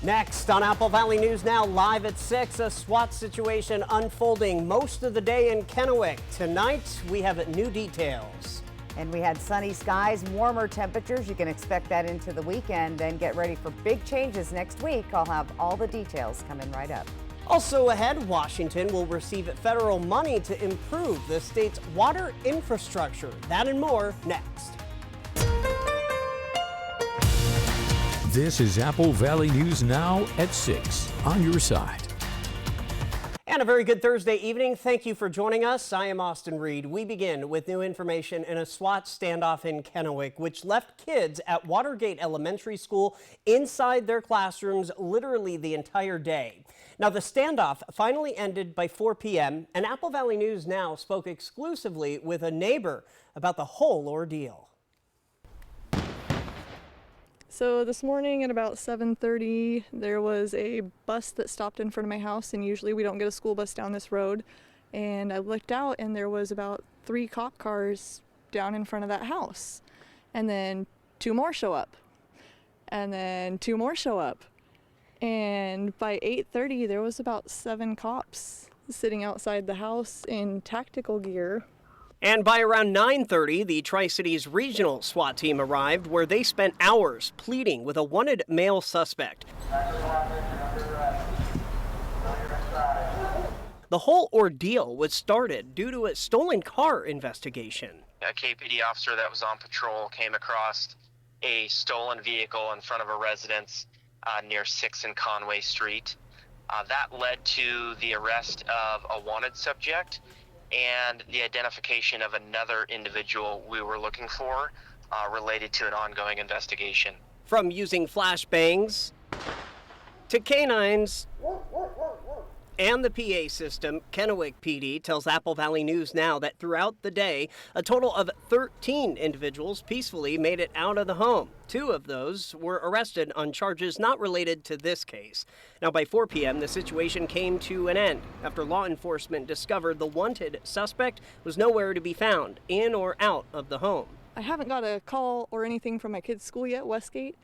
Next on Apple Valley News Now, live at 6, a SWAT situation unfolding most of the day in Kennewick. Tonight, we have new details. And we had sunny skies, warmer temperatures. You can expect that into the weekend and get ready for big changes next week. I'll have all the details coming right up. Also ahead, Washington will receive federal money to improve the state's water infrastructure. That and more next. This is Apple Valley News Now at 6 on your side. And a very good Thursday evening. Thank you for joining us. I am Austin Reed. We begin with new information in a SWAT standoff in Kennewick, which left kids at Watergate Elementary School inside their classrooms literally the entire day. Now, the standoff finally ended by 4 p.m., and Apple Valley News Now spoke exclusively with a neighbor about the whole ordeal. So this morning at about 7:30, there was a bus that stopped in front of my house, and usually we don't get a school bus down this road. And I looked out, and there was about 3 cop cars down in front of that house. And then 2 more show up. And then 2 more show up. And by 8:30, there was about 7 cops sitting outside the house in tactical gear. And by around 9:30, the Tri-Cities Regional SWAT team arrived, where they spent hours pleading with a wanted male suspect. The whole ordeal was started due to a stolen car investigation. A KPD officer that was on patrol came across a stolen vehicle in front of a residence near 6th and Conway Street. That led to the arrest of a wanted subject and the identification of another individual we were looking for related to an ongoing investigation. From using flashbangs to canines and the PA system, Kennewick PD tells Apple Valley News Now that throughout the day, a total of 13 individuals peacefully made it out of the home. 2 of those were arrested on charges not related to this case. Now, by 4 p.m., the situation came to an end after law enforcement discovered the wanted suspect was nowhere to be found, in or out of the home. I haven't got a call or anything from my kid's school yet, Westgate.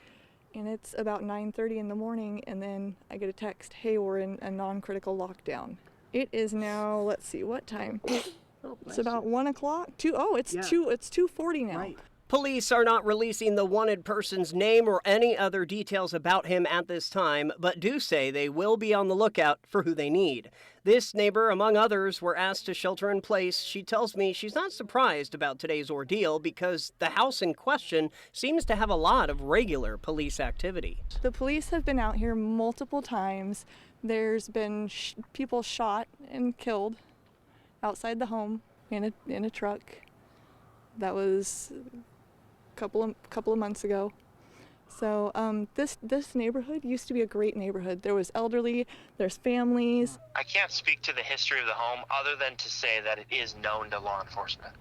And it's about 9:30 in the morning, and then I get a text, hey, we're in a non-critical lockdown. It is now, let's see, what time? It's about 1 o'clock? It's 2:40 now. Right. Police are not releasing the wanted person's name or any other details about him at this time, but do say they will be on the lookout for who they need. This neighbor, among others, were asked to shelter in place. She tells me she's not surprised about today's ordeal because the house in question seems to have a lot of regular police activity. The police have been out here multiple times. There's been people shot and killed outside the home in a truck. That was couple of months ago. So this neighborhood used to be a great neighborhood. There was elderly, there's families. I can't speak to the history of the home other than to say that it is known to law enforcement.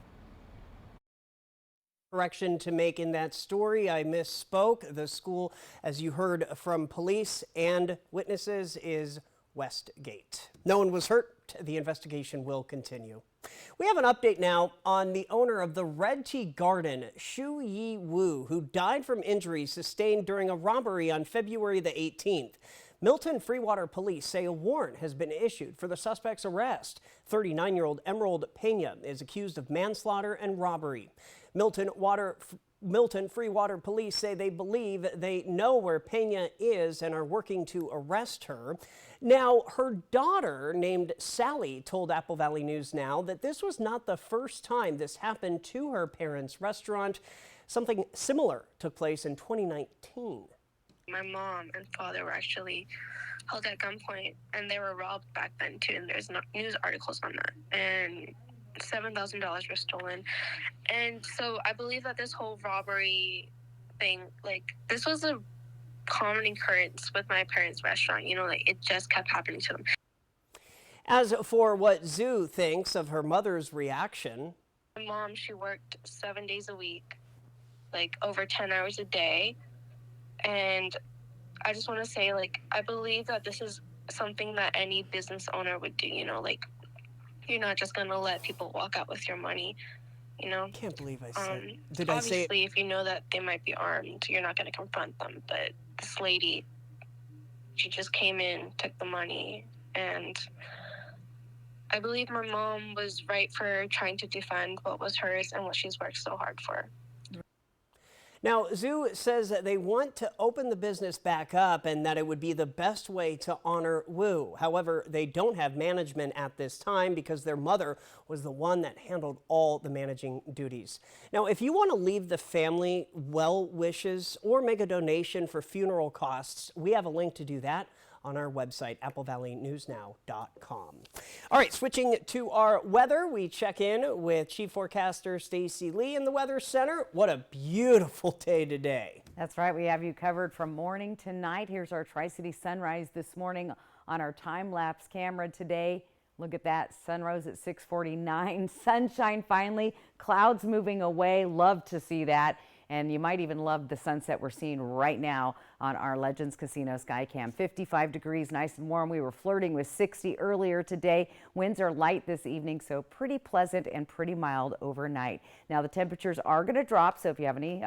Correction to make in that story. I misspoke. The school, as you heard from police and witnesses, is Westgate. No one was hurt. The investigation will continue. We have an update now on the owner of the Red Tea Garden, Shu Yi Wu, who died from injuries sustained during a robbery on February the 18th. Milton Freewater police say a warrant has been issued for the suspect's arrest. 39-year-old Emerald Pena is accused of manslaughter and robbery. Milton Freewater police say they believe they know where Pena is and are working to arrest her. Now, her daughter, named Sally, told Apple Valley News Now that this was not the first time this happened to her parents' restaurant. Something similar took place in 2019. My mom and father were actually held at gunpoint, and they were robbed back then too, and there's news articles on that. And $7,000 were stolen. And so I believe that this whole robbery thing, this was a common occurrence with my parents' restaurant. It just kept happening to them. As for what Zhu thinks of her mother's reaction. My mom, she worked 7 days a week, over 10 hours a day. And I just want to say, I believe that this is something that any business owner would do, you're not just going to let people walk out with your money, I can't believe I said Did obviously, I say if you know that they might be armed, you're not going to confront them. But this lady, She just came in, took the money, and I believe my mom was right for trying to defend what was hers and what she's worked so hard for. Now, Zhu says that they want to open the business back up and that it would be the best way to honor Wu. However, they don't have management at this time because their mother was the one that handled all the managing duties. Now, if you want to leave the family well wishes or make a donation for funeral costs, we have a link to do that on our website, applevalley.newsnow.com. All right, switching to our weather, we check in with Chief Forecaster Stacy Lee in the Weather Center. What a beautiful day today. That's right. We have you covered from morning to night. Here's our Tri-City sunrise this morning on our time-lapse camera today. Look at that. Sun rose at 6:49. Sunshine finally. Clouds moving away. Love to see that. And you might even love the sunset we're seeing right now on our Legends Casino Skycam. 55 degrees, nice and warm. We were flirting with 60 earlier today. Winds are light this evening, so pretty pleasant and pretty mild overnight. Now the temperatures are going to drop, so if you have any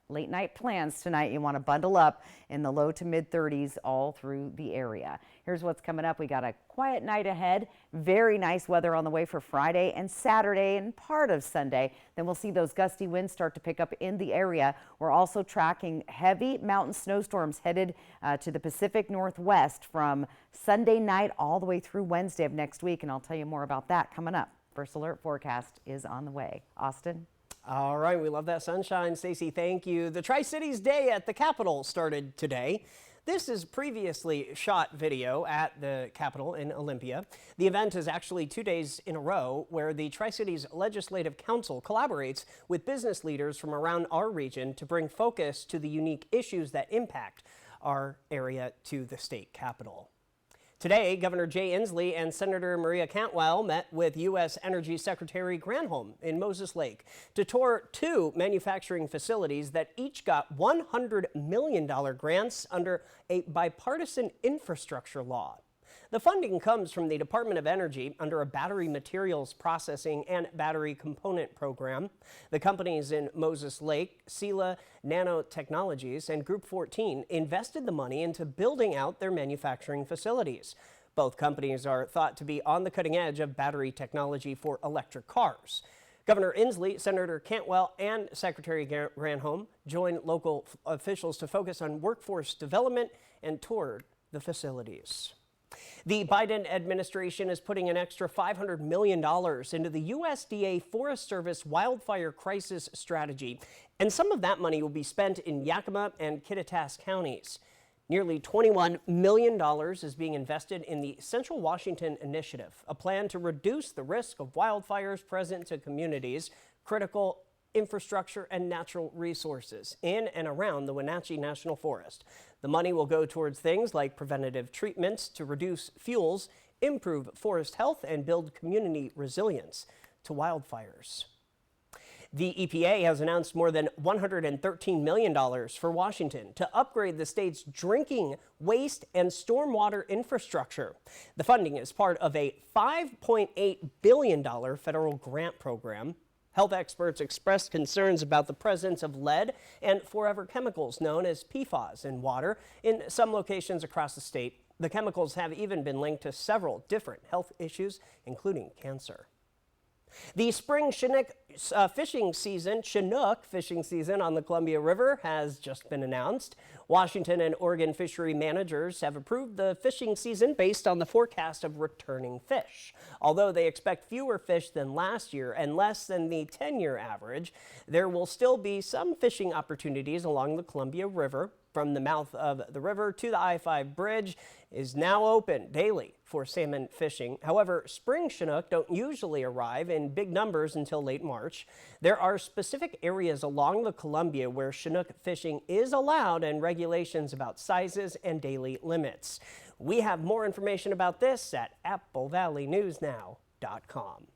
late night plans tonight, you want to bundle up in the low to mid 30s all through the area. Here's what's coming up. We got a quiet night ahead. Very nice weather on the way for Friday and Saturday and part of Sunday. Then we'll see those gusty winds start to pick up in the area. We're also tracking heavy mountain snowstorms headed to the Pacific Northwest from Sunday night all the way through Wednesday of next week. And I'll tell you more about that coming up. First alert forecast is on the way. Austin? All right, we love that sunshine. Stacy, thank you. The Tri-Cities Day at the Capitol started today. This is previously shot video at the Capitol in Olympia. The event is actually 2 days in a row where the Tri-Cities Legislative Council collaborates with business leaders from around our region to bring focus to the unique issues that impact our area to the state capitol. Today, Governor Jay Inslee and Senator Maria Cantwell met with U.S. Energy Secretary Granholm in Moses Lake to tour 2 manufacturing facilities that each got $100 million grants under a bipartisan infrastructure law. The funding comes from the Department of Energy under a battery materials processing and battery component program. The companies in Moses Lake, Sila Nanotechnologies, and Group 14 invested the money into building out their manufacturing facilities. Both companies are thought to be on the cutting edge of battery technology for electric cars. Governor Inslee, Senator Cantwell, and Secretary Granholm joined local officials to focus on workforce development and toured the facilities. The Biden administration is putting an extra $500 million into the USDA Forest Service wildfire crisis strategy, and some of that money will be spent in Yakima and Kittitas counties. Nearly $21 million is being invested in the Central Washington Initiative, a plan to reduce the risk of wildfires present to communities, critical infrastructure, and natural resources in and around the Wenatchee National Forest. The money will go towards things like preventative treatments to reduce fuels, improve forest health, and build community resilience to wildfires. The EPA has announced more than $113 million for Washington to upgrade the state's drinking, waste, and stormwater infrastructure. The funding is part of a $5.8 billion federal grant program. Health experts expressed concerns about the presence of lead and forever chemicals known as PFAS in water in some locations across the state. The chemicals have even been linked to several different health issues, including cancer. The spring Chinook fishing season on the Columbia River has just been announced. Washington and Oregon fishery managers have approved the fishing season based on the forecast of returning fish. Although they expect fewer fish than last year and less than the 10-year average, there will still be some fishing opportunities along the Columbia River. From the mouth of the river to the I-5 bridge is now open daily for salmon fishing. However, spring Chinook don't usually arrive in big numbers until late March. There are specific areas along the Columbia where Chinook fishing is allowed and regulations about sizes and daily limits. We have more information about this at applevalleyNewsNow.com.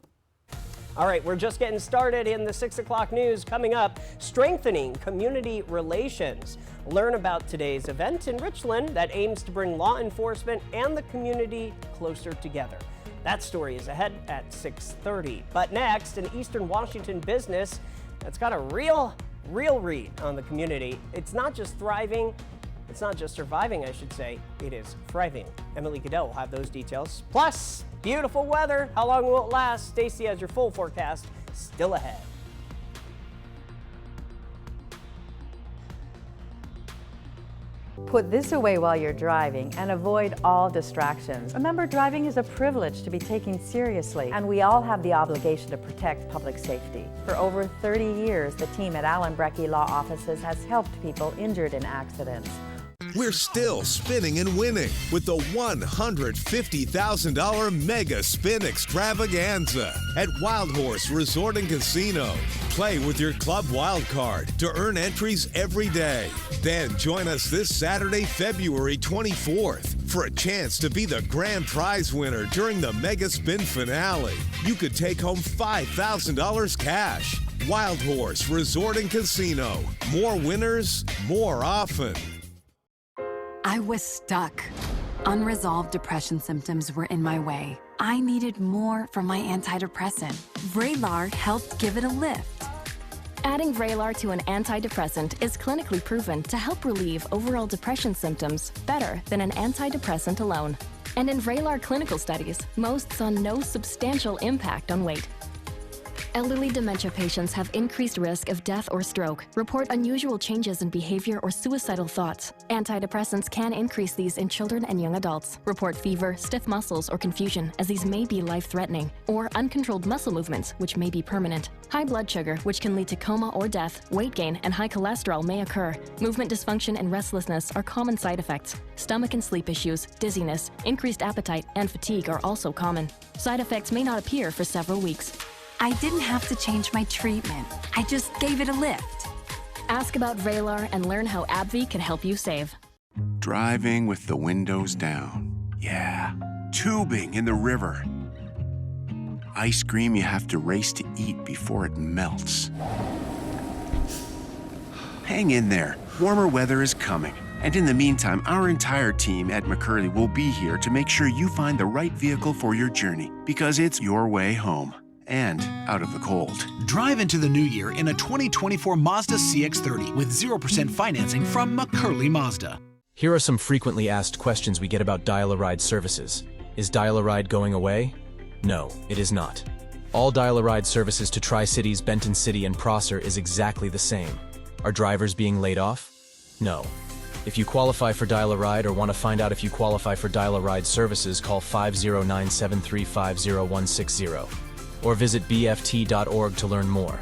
All right, we're just getting started in the 6 o'clock news. Coming up, strengthening community relations. Learn about today's event in Richland that aims to bring law enforcement and the community closer together. That story is ahead at 6:30. But next, an Eastern Washington business that's got a real read on the community. It's not just thriving, It's not just surviving, I should say, it is thriving. Emily Goodell will have those details. Plus, beautiful weather. How long will it last? Stacy has your full forecast still ahead. Put this away while you're driving and avoid all distractions. Remember, driving is a privilege to be taken seriously, and we all have the obligation to protect public safety. For over 30 years, the team at Allen Brecky Law Offices has helped people injured in accidents. We're still spinning and winning with the $150,000 Mega Spin Extravaganza at Wild Horse Resort and Casino. Play with your Club Wild Card to earn entries every day. Then join us this Saturday, February 24th for a chance to be the grand prize winner during the Mega Spin finale. You could take home $5,000 cash. Wild Horse Resort and Casino. More winners, more often. I was stuck. Unresolved depression symptoms were in my way. I needed more from my antidepressant. Vraylar helped give it a lift. Adding Vraylar to an antidepressant is clinically proven to help relieve overall depression symptoms better than an antidepressant alone. And in Vraylar clinical studies, most saw no substantial impact on weight. Elderly dementia patients have increased risk of death or stroke, report unusual changes in behavior or suicidal thoughts. Antidepressants can increase these in children and young adults, report fever, stiff muscles, or confusion, as these may be life-threatening, or uncontrolled muscle movements, which may be permanent. High blood sugar, which can lead to coma or death, weight gain, and high cholesterol may occur. Movement dysfunction and restlessness are common side effects. Stomach and sleep issues, dizziness, increased appetite, and fatigue are also common. Side effects may not appear for several weeks. I didn't have to change my treatment. I just gave it a lift. Ask about Vraylar and learn how AbbVie can help you save. Driving with the windows down. Yeah. Tubing in the river. Ice cream you have to race to eat before it melts. Hang in there. Warmer weather is coming. And in the meantime, our entire team at McCurley will be here to make sure you find the right vehicle for your journey, because it's your way home and out of the cold. Drive into the new year in a 2024 Mazda CX-30 with 0% financing from McCurley Mazda. Here are some frequently asked questions we get about Dial-A-Ride services. Is Dial-A-Ride going away? No, it is not. All Dial-A-Ride services to Tri-Cities, Benton City, and Prosser is exactly the same. Are drivers being laid off? No. If you qualify for Dial-A-Ride or want to find out if you qualify for Dial-A-Ride services, call 509-735-0160 or visit bft.org to learn more.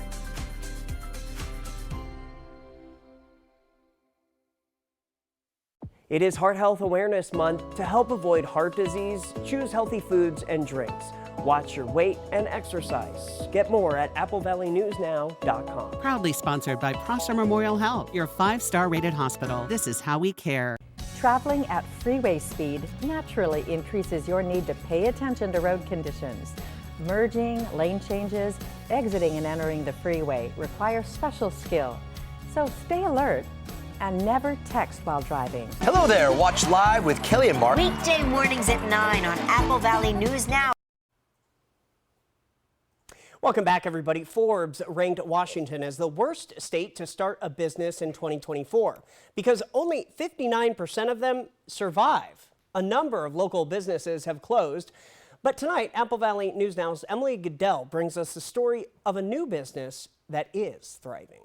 It is Heart Health Awareness Month. To help avoid heart disease, choose healthy foods and drinks. Watch your weight and exercise. Get more at applevalleynewsnow.com. Proudly sponsored by Prosser Memorial Health, your 5-star rated hospital. This is how we care. Traveling at freeway speed naturally increases your need to pay attention to road conditions. Merging, lane changes, exiting and entering the freeway require special skill. So stay alert and never text while driving. Hello there. Watch live with Kelly and Mark. Weekday mornings at 9 on Apple Valley News Now. Welcome back, everybody. Forbes ranked Washington as the worst state to start a business in 2024 because only 59% of them survive. A number of local businesses have closed. But tonight, Apple Valley News Now's Emily Goodell brings us the story of a new business that is thriving.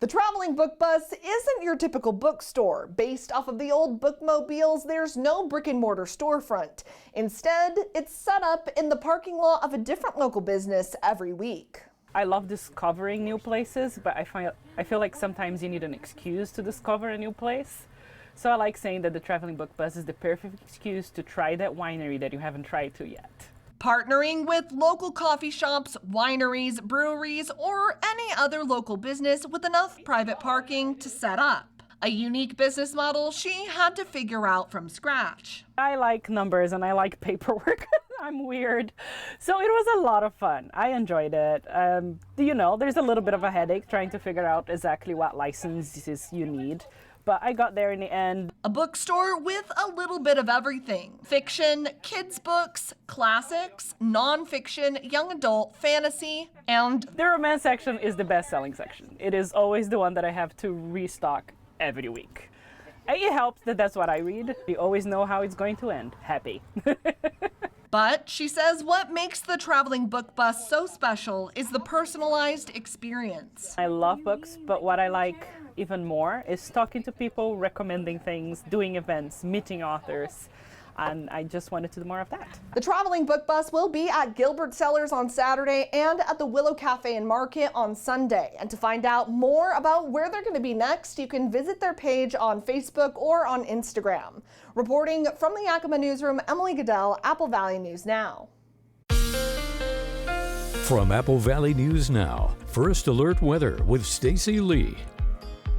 The traveling book bus isn't your typical bookstore. Based off of the old bookmobiles, there's no brick and mortar storefront. Instead, it's set up in the parking lot of a different local business every week. I love discovering new places, but I feel like sometimes you need an excuse to discover a new place. So I like saying that the traveling book bus is the perfect excuse to try that winery that you haven't tried to yet. Partnering with local coffee shops, wineries, breweries, or any other local business with enough private parking to set up. A unique business model she had to figure out from scratch. I like numbers and I like paperwork. I'm weird. So it was a lot of fun. I enjoyed it. There's a little bit of a headache trying to figure out exactly what licenses you need. But I got there in the end. A bookstore with a little bit of everything. Fiction, kids' books, classics, nonfiction, young adult, fantasy, and the romance section is the best-selling section. It is always the one that I have to restock every week. It helps that that's what I read. You always know how it's going to end. Happy. But she says what makes the traveling book bus so special is the personalized experience. I love books, but what I like even more is talking to people, recommending things, doing events, meeting authors. And I just wanted to do more of that. The traveling book bus will be at Gilbert Cellars on Saturday and at the Willow Cafe and Market on Sunday. And to find out more about where they're going to be next, you can visit their page on Facebook or on Instagram. Reporting from the Yakima newsroom, Emily Goodell, Apple Valley News Now. From Apple Valley News Now, First Alert Weather with Stacy Lee.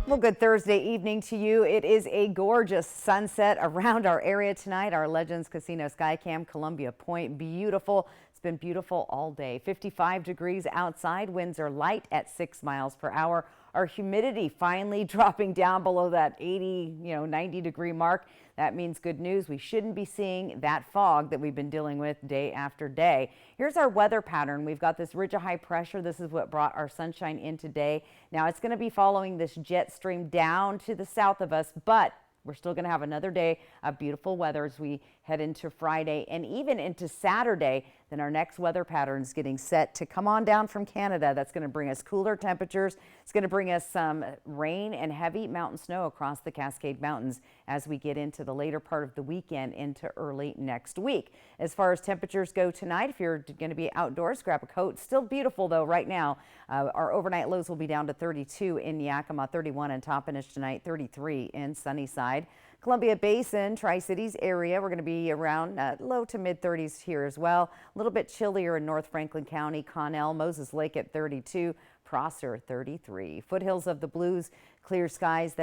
Well, good Thursday evening to you. It is a gorgeous sunset around our area tonight. Our Legends Casino Skycam, Columbia Point, beautiful. It's been beautiful all day. 55 degrees outside. Winds are light at 6 miles per hour. Our humidity finally dropping down below that 80, 90 degree mark. That means good news. We shouldn't be seeing that fog that we've been dealing with day after day. Here's our weather pattern. We've got this ridge of high pressure. This is what brought our sunshine in today. Now it's going to be following this jet stream down to the south of us, but we're still going to have another day of beautiful weather as we head into Friday and even into Saturday. Then our next weather pattern is getting set to come on down from Canada. That's going to bring us cooler temperatures. It's going to bring us some rain and heavy mountain snow across the Cascade Mountains as we get into the later part of the weekend into early next week. As far as temperatures go tonight, if you're going to be outdoors, grab a coat. Still beautiful though right now. Our overnight lows will be down to 32 in Yakima, 31 in Toppenish tonight, 33 in Sunnyside. Columbia Basin, Tri-Cities area, we're going to be around low to mid 30s here as well. A little bit chillier in North Franklin County, Connell, Moses Lake at 32, Prosser 33. Foothills of the Blues, clear skies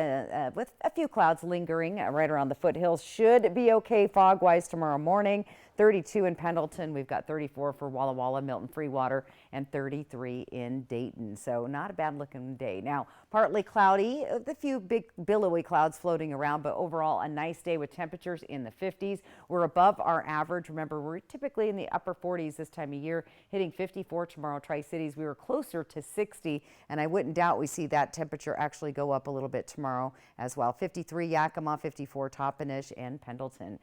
with a few clouds lingering right around the foothills. Should be okay fog-wise tomorrow morning. 32 in Pendleton. We've got 34 for Walla Walla, Milton, Freewater, and 33 in Dayton. So not a bad looking day. Now, partly cloudy, a few big billowy clouds floating around, but overall a nice day with temperatures in the 50s. We're above our average. Remember, we're typically in the upper 40s this time of year, hitting 54 tomorrow. Tri-Cities, we were closer to 60, and I wouldn't doubt we see that temperature actually go up a little bit tomorrow as well. 53 Yakima, 54 Toppenish, and Pendleton.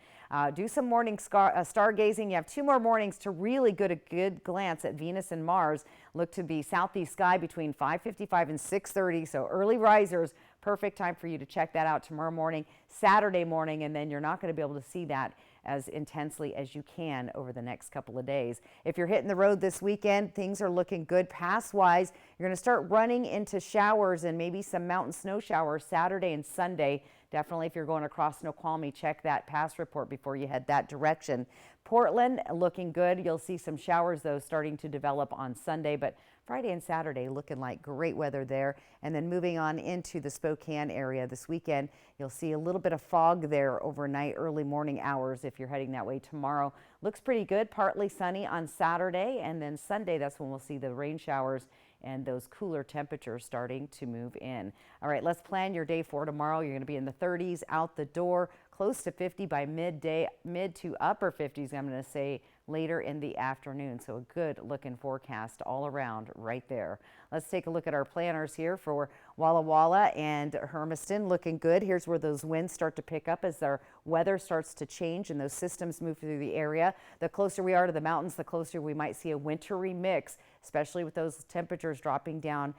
Do some morning stargazing. You have 2 more mornings to really get a good glance at Venus and Mars. Look to be southeast sky between 5:55 and 6:30. So early risers, perfect time for you to check that out tomorrow morning, Saturday morning, and then you're not going to be able to see that as intensely as you can over the next couple of days. If you're hitting the road this weekend, things are looking good pass-wise. You're going to start running into showers and maybe some mountain snow showers Saturday and Sunday. Definitely, if you're going across Snoqualmie, check that pass report before you head that direction. Portland looking good. You'll see some showers, though, starting to develop on Sunday, but Friday and Saturday looking like great weather there. And then moving on into the Spokane area this weekend, you'll see a little bit of fog there overnight, early morning hours if you're heading that way tomorrow. Looks pretty good, partly sunny on Saturday, and then Sunday, that's when we'll see the rain showers and those cooler temperatures starting to move in. All right, let's plan your day for tomorrow. You're going to be in the 30s out the door, close to 50 by midday, mid to upper 50s, I'm going to say, later in the afternoon. So a good looking forecast all around right there. Let's take a look at our planners here for Walla Walla and Hermiston. Looking good. Here's where those winds start to pick up as our weather starts to change and those systems move through the area. The closer we are to the mountains, the closer we might see a wintry mix, especially with those temperatures dropping down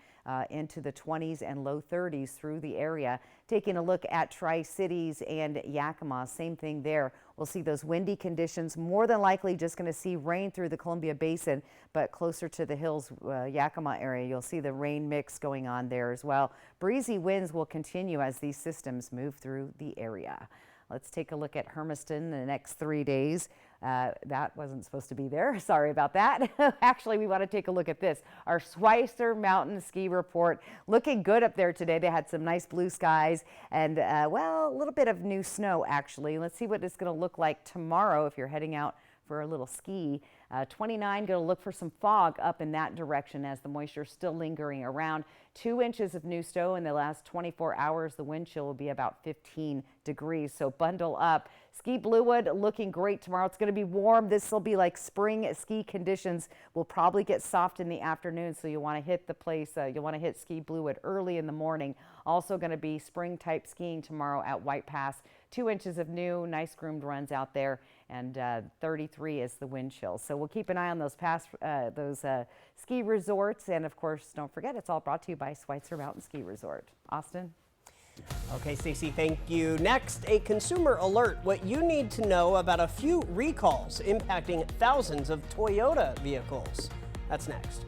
into the 20s and low 30s through the area. Taking a look at Tri-Cities and Yakima, same thing there. We'll see those windy conditions, more than likely just going to see rain through the Columbia Basin, but closer to the hills, Yakima area, you'll see the rain mix going on there as well. Breezy winds will continue as these systems move through the area. Let's take a look at Hermiston the next 3 days. That wasn't supposed to be there. Sorry about that. Actually, we want to take a look at this. Our Schweitzer Mountain Ski Report. Looking good up there today. They had some nice blue skies and, well, a little bit of new snow, actually. Let's see what it's going to look like tomorrow if you're heading out for a little ski. 29, going to look for some fog up in that direction as the moisture is still lingering around. 2 inches of new snow in the last 24 hours. The wind chill will be about 15 degrees, so bundle up. Ski Bluewood looking great tomorrow. It's going to be warm. This will be like spring ski conditions. Will probably get soft in the afternoon, so you want to hit the place. You'll want to hit Ski Bluewood early in the morning. Also going to be spring type skiing tomorrow at White Pass. 2 inches of new, nice groomed runs out there, and 33 is the wind chill. So we'll keep an eye on those ski resorts. And of course, don't forget, it's all brought to you by Schweitzer Mountain Ski Resort. Austin? Okay, Stacey, thank you. Next, a consumer alert. What you need to know about a few recalls impacting thousands of Toyota vehicles. That's next.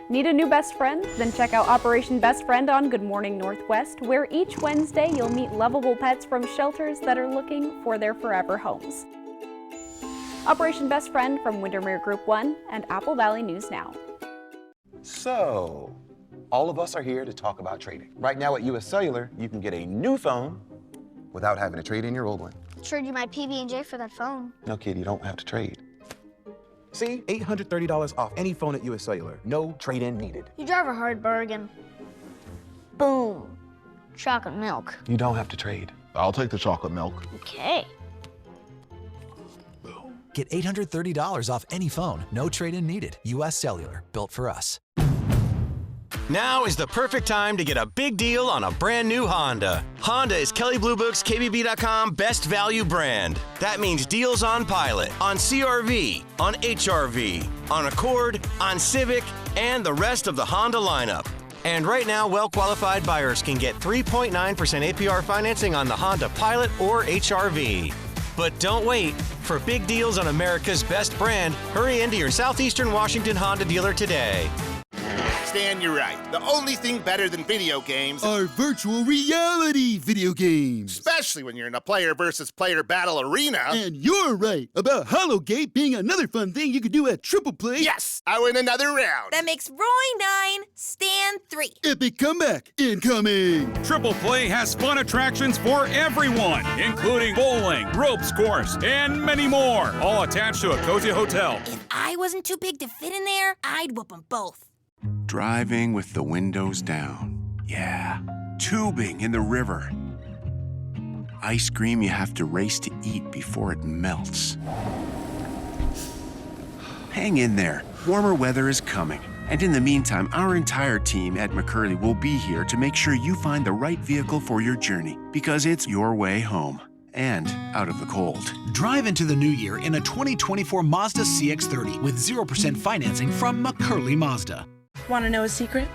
Need a new best friend? Then check out Operation Best Friend on Good Morning Northwest, where each Wednesday you'll meet lovable pets from shelters that are looking for their forever homes. Operation Best Friend from Windermere Group 1 and Apple Valley News Now. So, all of us are here to talk about trading. Right now at US Cellular, you can get a new phone without having to trade in your old one. Trade you my PB&J for that phone. No, kid, you don't have to trade. See, $830 off any phone at US Cellular. No trade-in needed. You drive a hard bargain. Boom. Chocolate milk. You don't have to trade. I'll take the chocolate milk. Okay. Get $830 off any phone. No trade-in needed. US Cellular. Built for us. Now is the perfect time to get a big deal on a brand new Honda. Honda is Kelley Blue Book's KBB.com best value brand. That means deals on Pilot, on CR-V, on HR-V, on Accord, on Civic, and the rest of the Honda lineup. And right now, well-qualified buyers can get 3.9% APR financing on the Honda Pilot or HR-V. But don't wait. For big deals on America's best brand, hurry into your Southeastern Washington Honda dealer today. Stan, you're right. The only thing better than video games are virtual reality video games. Especially when you're in a player versus player battle arena. And you're right about Hollowgate being another fun thing you could do at Triple Play. Yes, I win another round. That makes Roy 9, Stan 3. Epic comeback incoming. Triple Play has fun attractions for everyone, including bowling, ropes course, and many more. All attached to a cozy hotel. If I wasn't too big to fit in there, I'd whoop them both. Driving with the windows down. Yeah. Tubing in the river. Ice cream you have to race to eat before it melts. Hang in there. Warmer weather is coming. And in the meantime, our entire team at McCurley will be here to make sure you find the right vehicle for your journey, because it's your way home and out of the cold. Drive into the new year in a 2024 Mazda CX-30 with 0% financing from McCurley Mazda. Want to know a secret?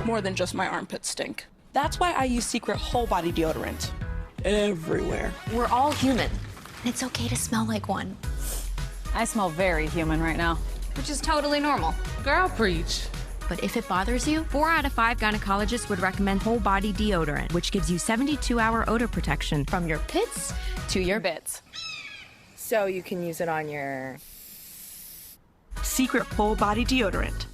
More than just my armpits stink. That's why I use Secret whole body deodorant. Everywhere. We're all human. It's okay to smell like one. I smell very human right now. Which is totally normal. Girl, preach. But if it bothers you, 4 out of 5 gynecologists would recommend whole body deodorant, which gives you 72-hour odor protection from your pits to your bits. So you can use it on your Secret whole body deodorant.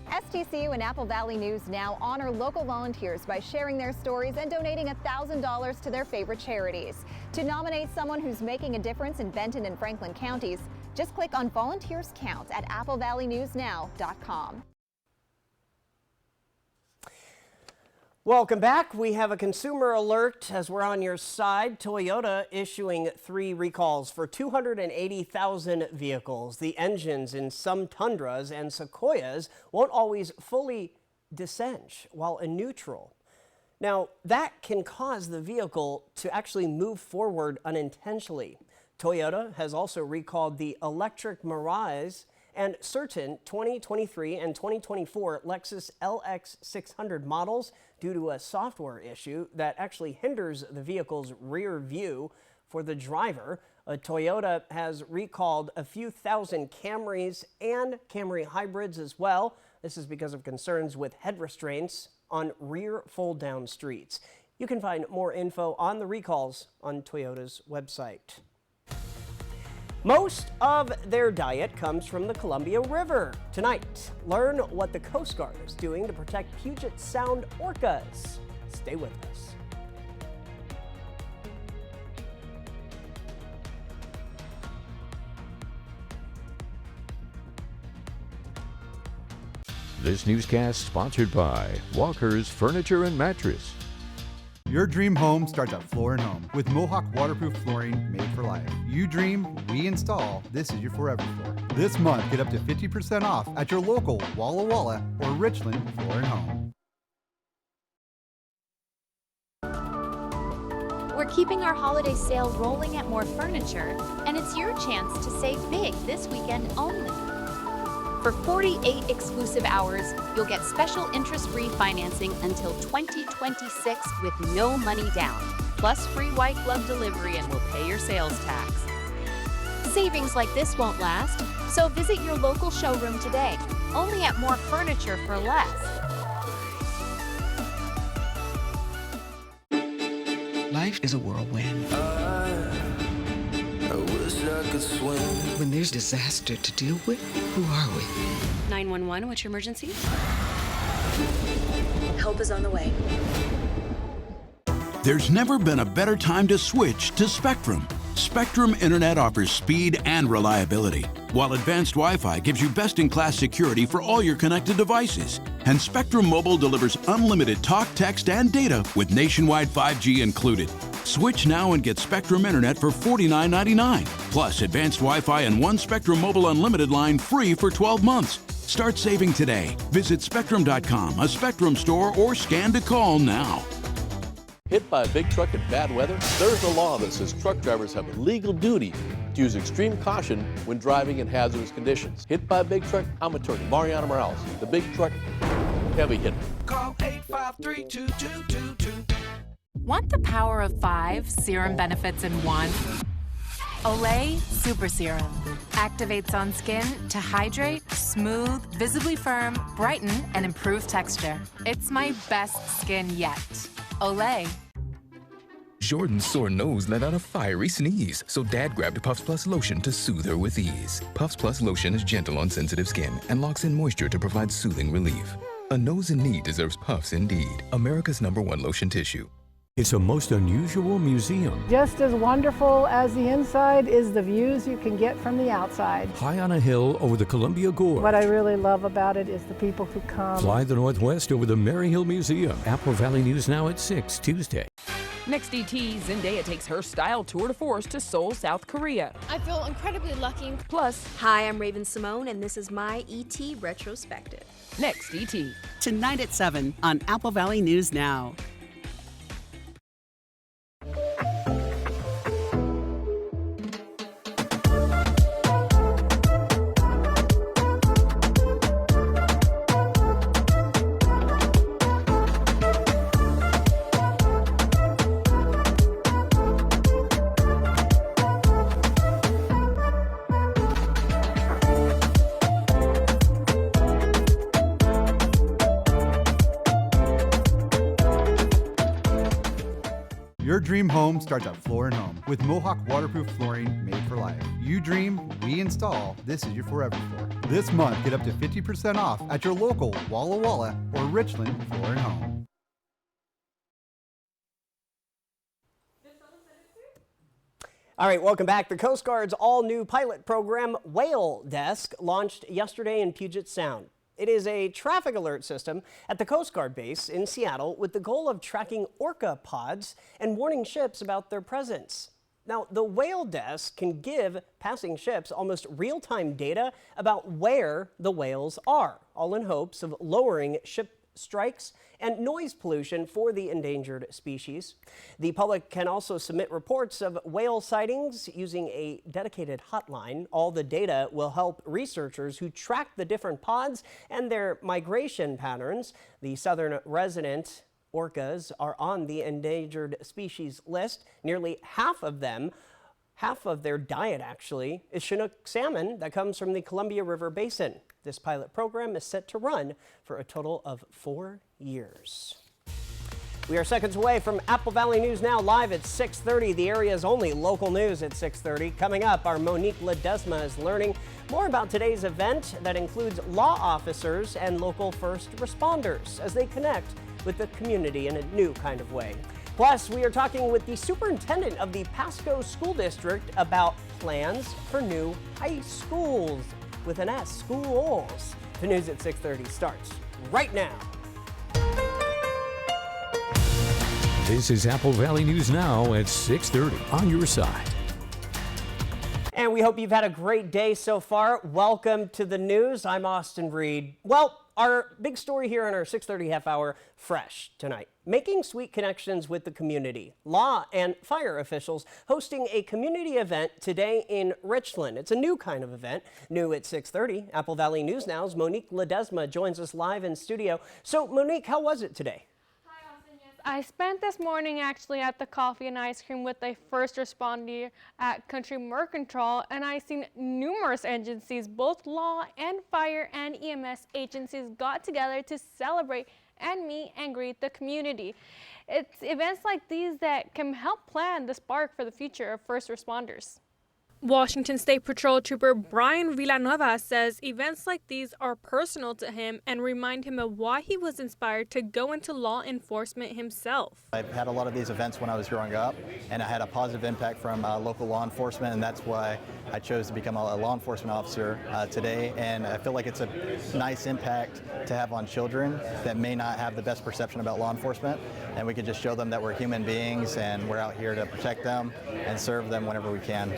STCU and Apple Valley News Now honor local volunteers by sharing their stories and donating $1,000 to their favorite charities. To nominate someone who's making a difference in Benton and Franklin counties, just click on Volunteers Count at applevalleyNewsNow.com. Welcome back. We have a consumer alert as we're on your side. Toyota issuing 3 recalls for 280,000 vehicles. The engines in some Tundras and Sequoias won't always fully descend while in neutral. Now, that can cause the vehicle to actually move forward unintentionally. Toyota has also recalled the electric Mirage and certain 2023 and 2024 Lexus LX600 models due to a software issue that actually hinders the vehicle's rear view for the driver. Toyota has recalled a few thousand Camrys and Camry hybrids as well. This is because of concerns with head restraints on rear fold-down streets. You can find more info on the recalls on Toyota's website. Most of their diet comes from the Columbia River. Tonight, learn what the Coast Guard is doing to protect Puget Sound orcas. Stay with us. This newscast sponsored by Walker's Furniture and Mattress. Your dream home starts at Floor & Home with Mohawk waterproof flooring made for life. You dream, we install. This is your forever floor. This month, get up to 50% off at your local Walla Walla or Richland Floor & Home. We're keeping our holiday sale rolling at More Furniture, and it's your chance to save big this weekend only. For 48 exclusive hours, you'll get special interest-free financing until 2026 with no money down, plus free white glove delivery, and we'll pay your sales tax. Savings like this won't last, so visit your local showroom today, only at More Furniture for less. Life is a whirlwind. I wish I could swim. When there's disaster to deal with, who are we? 911, what's your emergency? Help is on the way. There's never been a better time to switch to Spectrum. Spectrum Internet offers speed and reliability, while advanced Wi-Fi gives you best-in-class security for all your connected devices. And Spectrum Mobile delivers unlimited talk, text, and data with nationwide 5G included. Switch now and get Spectrum Internet for $49.99, plus advanced Wi-Fi and one Spectrum Mobile Unlimited line free for 12 months. Start saving today. Visit Spectrum.com, a Spectrum store, or scan to call now. Hit by a big truck in bad weather? There's a law that says truck drivers have a legal duty to use extreme caution when driving in hazardous conditions. Hit by a big truck? I'm attorney Mariana Morales, the big truck heavy hitter. Call 853-2222. Want the power of 5 serum benefits in one? Olay Super Serum activates on skin to hydrate, smooth, visibly firm, brighten, and improve texture. It's my best skin yet. Olay. Jordan's sore nose let out a fiery sneeze, so Dad grabbed Puffs Plus lotion to soothe her with ease. Puffs Plus lotion is gentle on sensitive skin and locks in moisture to provide soothing relief. A nose in need deserves Puffs indeed. America's #1 lotion tissue. It's a most unusual museum. Just as wonderful as the inside is the views you can get from the outside. High on a hill over the Columbia Gorge. What I really love about it is the people who come. Fly the Northwest over the Maryhill Museum. Apple Valley News Now at 6 Tuesday. Next ET, Zendaya takes her style tour de force to Seoul, South Korea. I feel incredibly lucky. Plus, hi, I'm Raven Simone, and this is my ET retrospective. Next ET. Tonight at 7 on Apple Valley News Now. Your dream home starts at Floor & Home with Mohawk waterproof flooring made for life. You dream, we install. This is your forever floor. This month, get up to 50% off at your local Walla Walla or Richland Floor & Home. All right, welcome back. The Coast Guard's all-new pilot program, Whale Desk, launched yesterday in Puget Sound. It is a traffic alert system at the Coast Guard base in Seattle with the goal of tracking orca pods and warning ships about their presence. Now, the Whale Desk can give passing ships almost real-time data about where the whales are, all in hopes of lowering ship strikes and noise pollution for the endangered species. The public can also submit reports of whale sightings using a dedicated hotline. All the data will help researchers who track the different pods and their migration patterns. The southern resident orcas are on the endangered species list. Nearly half of their diet actually, is Chinook salmon that comes from the Columbia River Basin. This pilot program is set to run for a total of 4 years. We are seconds away from Apple Valley News Now live at 6:30, the area's only local news at 6:30. Coming up, our Monique Ledesma is learning more about today's event that includes law officers and local first responders as they connect with the community in a new kind of way. Plus, we are talking with the superintendent of the Pasco School District about plans for new high schools. With an S, schools. The news at 6:30 starts right now. This is Apple Valley News Now at 6:30 on your side. And we hope you've had a great day so far. Welcome to the news. I'm Austin Reed. Well, our big story here in our 6:30 half hour fresh tonight. Making sweet connections with the community. Law and fire officials hosting a community event today in Richland. It's a new kind of event, new at 6:30. Apple Valley News Now's Monique Ledesma joins us live in studio. So Monique, how was it today? I spent this morning actually at the coffee and ice cream with a first responder at Country Mercantile, and I seen numerous agencies, both law and fire and EMS agencies, got together to celebrate and meet and greet the community. It's events like these that can help plan the spark for the future of first responders. Washington State Patrol Trooper Brian Villanueva says events like these are personal to him and remind him of why he was inspired to go into law enforcement himself. I've had a lot of these events when I was growing up, and I had a positive impact from local law enforcement, and that's why I chose to become a law enforcement officer today. And I feel like it's a nice impact to have on children that may not have the best perception about law enforcement, and we can just show them that we're human beings and we're out here to protect them and serve them whenever we can.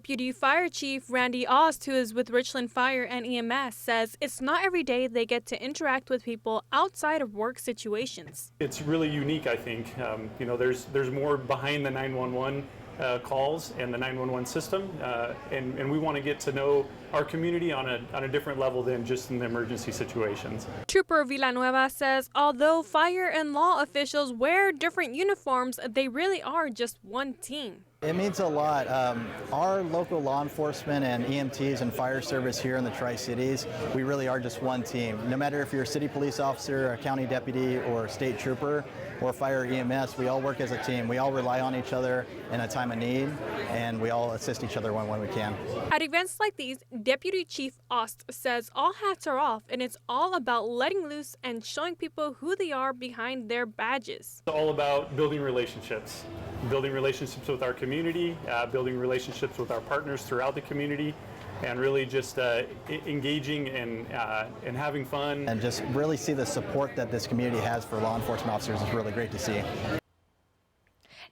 Deputy Fire Chief Randy Ost, who is with Richland Fire and EMS, says it's not every day they get to interact with people outside of work situations. It's really unique, I think. There's more behind the 911 calls and the 911 system, and we want to get to know our community on a different level than just in the emergency situations. Trooper Villanueva says although fire and law officials wear different uniforms, they really are just one team. It means a lot. Our local law enforcement and EMTs and fire service here in the Tri-Cities, we really are just one team. No matter if you're a city police officer, a county deputy, or a state trooper, or fire EMS, we all work as a team. We all rely on each other in a time of need, and we all assist each other when we can. At events like these, Deputy Chief Ost says all hats are off, and it's all about letting loose and showing people who they are behind their badges. It's all about building relationships with our community, building relationships with our partners throughout the community, and really just engaging and having fun. And just really see the support that this community has for law enforcement officers is really great to see.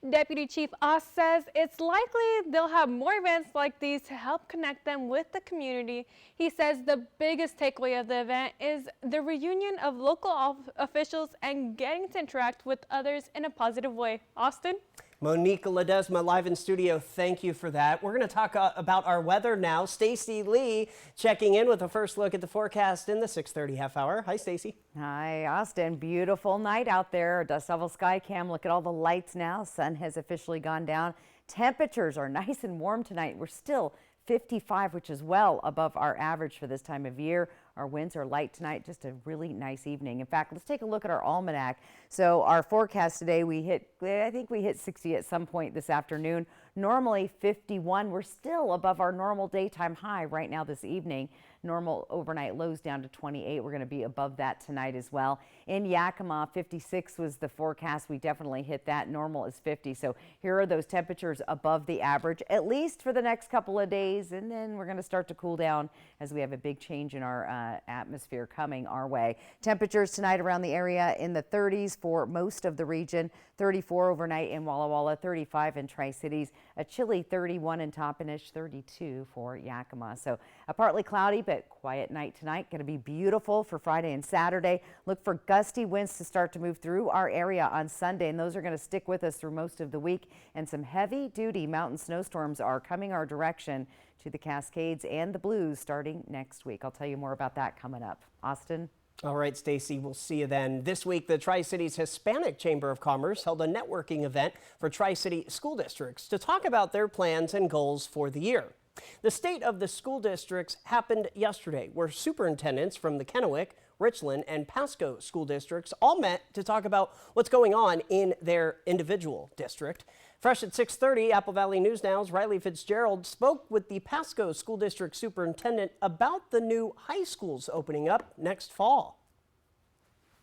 Deputy Chief Ost says it's likely they'll have more events like these to help connect them with the community. He says the biggest takeaway of the event is the reunion of local officials and getting to interact with others in a positive way. Austin? Monique Ledesma live in studio. Thank you for that. We're going to talk about our weather now. Stacy Lee checking in with a first look at the forecast in the 6:30 half hour. Hi, Stacy. Hi, Austin. Beautiful night out there. Dust level sky cam. Look at all the lights now. Sun has officially gone down. Temperatures are nice and warm tonight. We're still 55, which is well above our average for this time of year. Our winds are light tonight, just a really nice evening. In fact, let's take a look at our almanac. So our forecast today, I think we hit 60 at some point this afternoon. Normally 51. We're still above our normal daytime high right now this evening. Normal overnight lows down to 28. We're going to be above that tonight as well. In Yakima, 56 was the forecast. We definitely hit that. Normal is 50. So here are those temperatures above the average, at least for the next couple of days. And then we're going to start to cool down as we have a big change in our atmosphere coming our way. Temperatures tonight around the area in the 30s for most of the region. 34 overnight in Walla Walla, 35 in Tri-Cities, a chilly 31 in Toppenish, 32 for Yakima. So a partly cloudy but quiet night tonight. Going to be beautiful for Friday and Saturday. Look for gusty winds to start to move through our area on Sunday, and those are going to stick with us through most of the week. And some heavy-duty mountain snowstorms are coming our direction to the Cascades and the Blues starting next week. I'll tell you more about that coming up. Austin? All right, Stacy, we'll see you then. This week, the Tri-Cities Hispanic Chamber of Commerce held a networking event for Tri-City school districts to talk about their plans and goals for the year. The State of the School Districts happened yesterday, where superintendents from the Kennewick, Richland, and Pasco school districts all met to talk about what's going on in their individual district. Fresh at 6:30, Apple Valley News Now's Riley Fitzgerald spoke with the Pasco School District Superintendent about the new high schools opening up next fall.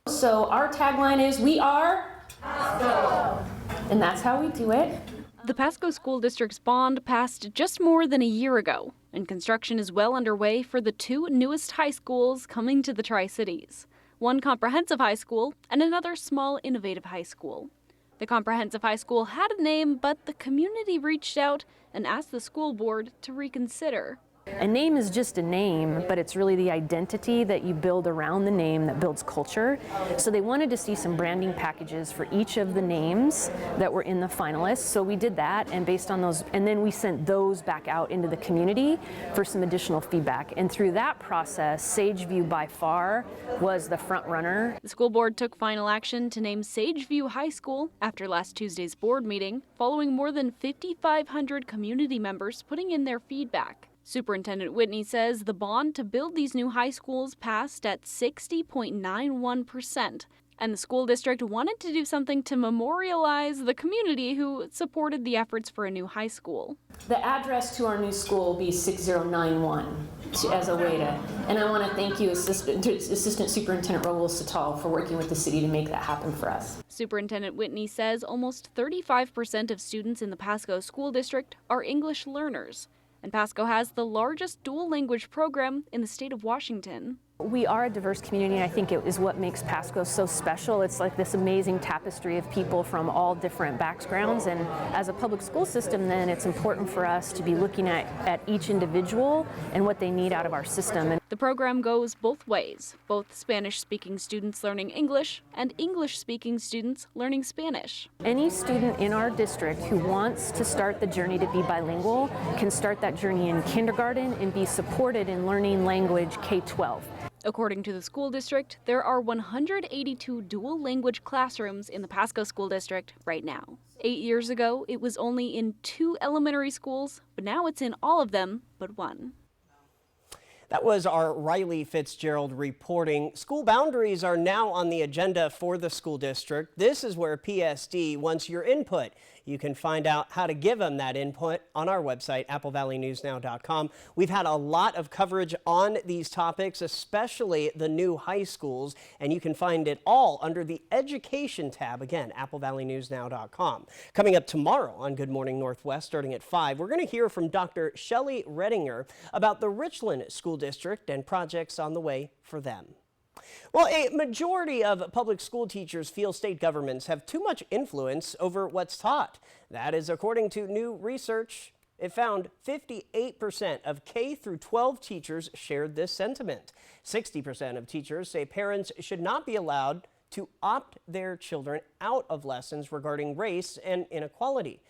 So our tagline is, we are Pasco, and that's how we do it. The Pasco School District's bond passed just more than a year ago, and construction is well underway for the two newest high schools coming to the Tri-Cities. One comprehensive high school and another small innovative high school. The comprehensive high school had a name, but the community reached out and asked the school board to reconsider. A name is just a name, but it's really the identity that you build around the name that builds culture. So they wanted to see some branding packages for each of the names that were in the finalists. So we did that, and based on those, and then we sent those back out into the community for some additional feedback. And through that process, Sageview by far was the front runner. The school board took final action to name Sageview High School after last Tuesday's board meeting, following more than 5,500 community members putting in their feedback. Superintendent Whitney says the bond to build these new high schools passed at 60.91%, and the school district wanted to do something to memorialize the community who supported the efforts for a new high school. The address to our new school will be 6091 as a way to, and I want to thank you, Assistant Superintendent Raul Satal, for working with the city to make that happen for us. Superintendent Whitney says almost 35% of students in the Pasco School District are English learners. And Pasco has the largest dual language program in the state of Washington. We are a diverse community, and I think it is what makes Pasco so special. It's like this amazing tapestry of people from all different backgrounds, and as a public school system, then it's important for us to be looking at each individual and what they need out of our system. The program goes both ways, both Spanish-speaking students learning English and English-speaking students learning Spanish. Any student in our district who wants to start the journey to be bilingual can start that journey in kindergarten and be supported in learning language K-12. According to the school district, there are 182 dual language classrooms in the Pasco School District right now. 8 years ago, it was only in 2 elementary schools, but now it's in all of them but 1. That was our Riley Fitzgerald reporting. School boundaries are now on the agenda for the school district. This is where PSD wants your input. You can find out how to give them that input on our website, applevalleynewsnow.com. We've had a lot of coverage on these topics, especially the new high schools, and you can find it all under the Education tab. Again, applevalleynewsnow.com. Coming up tomorrow on Good Morning Northwest, starting at 5, we're going to hear from Dr. Shelley Redinger about the Richland School District and projects on the way for them. Well, a majority of public school teachers feel state governments have too much influence over what's taught. That is according to new research. It found 58% of K through 12 teachers shared this sentiment. 60% of teachers say parents should not be allowed to opt their children out of lessons regarding race and inequality.